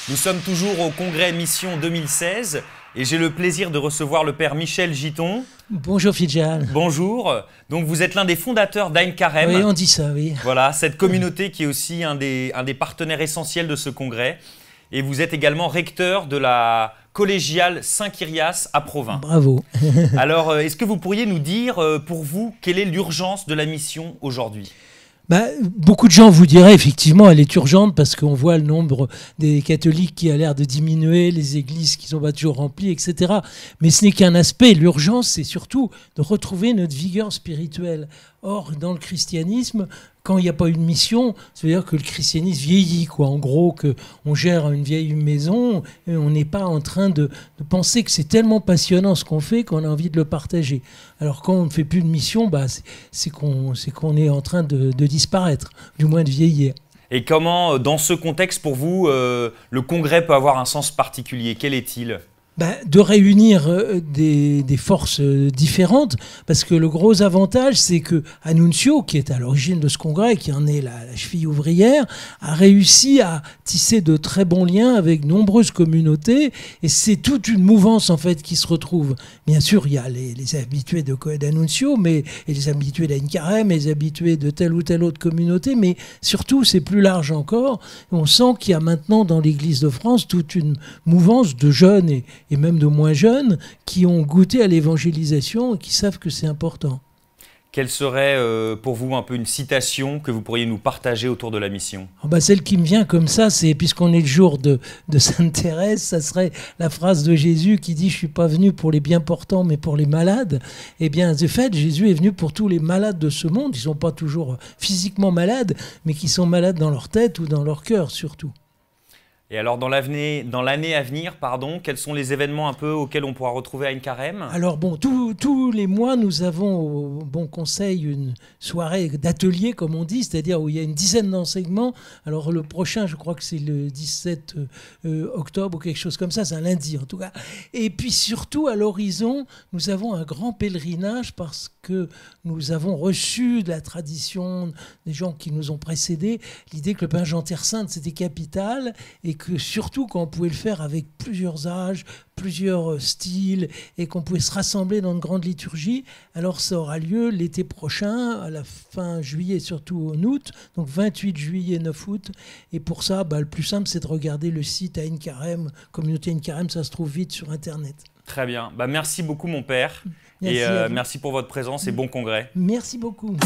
Nous sommes toujours au congrès Mission 2016 et j'ai le plaisir de recevoir le père Michel Giton. Bonjour Fidjal. Bonjour. Donc vous êtes l'un des fondateurs d'Ain Carême. Oui, on dit ça, oui. Voilà, cette communauté qui est aussi un des partenaires essentiels de ce congrès. Et vous êtes également recteur de la collégiale Saint-Kyrias à Provins. Bravo. Alors, est-ce que vous pourriez nous dire, pour vous, quelle est l'urgence de la mission aujourd'hui ? Beaucoup de gens vous diraient effectivement elle est urgente parce qu'on voit le nombre des catholiques qui a l'air de diminuer, les églises qui ne sont pas toujours remplies, etc. Mais ce n'est qu'un aspect. L'urgence, c'est surtout de retrouver notre vigueur spirituelle. Or, dans le christianisme, quand il n'y a pas une mission, ça veut dire que le christianisme vieillit, quoi. En gros, qu'on gère une vieille maison et on n'est pas en train de penser que c'est tellement passionnant ce qu'on fait qu'on a envie de le partager. Alors quand on ne fait plus de mission, c'est qu'on est en train de disparaître, du moins de vieillir. Et comment, dans ce contexte, pour vous, le congrès peut avoir un sens particulier ? Quel est-il ? De réunir des forces différentes, parce que le gros avantage, c'est que Annunzio, qui est à l'origine de ce congrès, qui en est la cheville ouvrière, a réussi à tisser de très bons liens avec nombreuses communautés, et c'est toute une mouvance en fait qui se retrouve. Bien sûr, il y a les habitués d'Annunzio, et les habitués d'Ain Carême, et les habitués de telle ou telle autre communauté, mais surtout, c'est plus large encore. On sent qu'il y a maintenant dans l'Église de France toute une mouvance de jeunes et même de moins jeunes, qui ont goûté à l'évangélisation et qui savent que c'est important. Quelle serait pour vous un peu une citation que vous pourriez nous partager autour de la mission ? Celle qui me vient comme ça, c'est, puisqu'on est le jour de Sainte Thérèse, ça serait la phrase de Jésus qui dit « Je ne suis pas venu pour les bien portants, mais pour les malades ». Eh bien, de fait, Jésus est venu pour tous les malades de ce monde. Ils ne sont pas toujours physiquement malades, mais qui sont malades dans leur tête ou dans leur cœur surtout. Et alors, dans l'année à venir, quels sont les événements un peu auxquels on pourra retrouver Ain Carême ? Alors tous les mois, nous avons au Bon Conseil une soirée d'atelier, comme on dit, c'est-à-dire où il y a une dizaine d'enseignements. Alors le prochain, je crois que c'est le 17 octobre ou quelque chose comme ça, c'est un lundi en tout cas. Et puis surtout, à l'horizon, nous avons un grand pèlerinage parce que nous avons reçu de la tradition des gens qui nous ont précédés l'idée que le pain Jean Terre Sainte, c'était capital et que surtout quand on pouvait le faire avec plusieurs âges, plusieurs styles et qu'on pouvait se rassembler dans une grande liturgie, alors ça aura lieu l'été prochain, à la fin juillet et surtout en août, donc 28 juillet, 9 août. Et pour ça, le plus simple, c'est de regarder le site Ain Carême, communauté Ain Carême, ça se trouve vite sur Internet. Très bien. Merci beaucoup, mon père. Merci et merci pour votre présence et bon congrès. Merci beaucoup.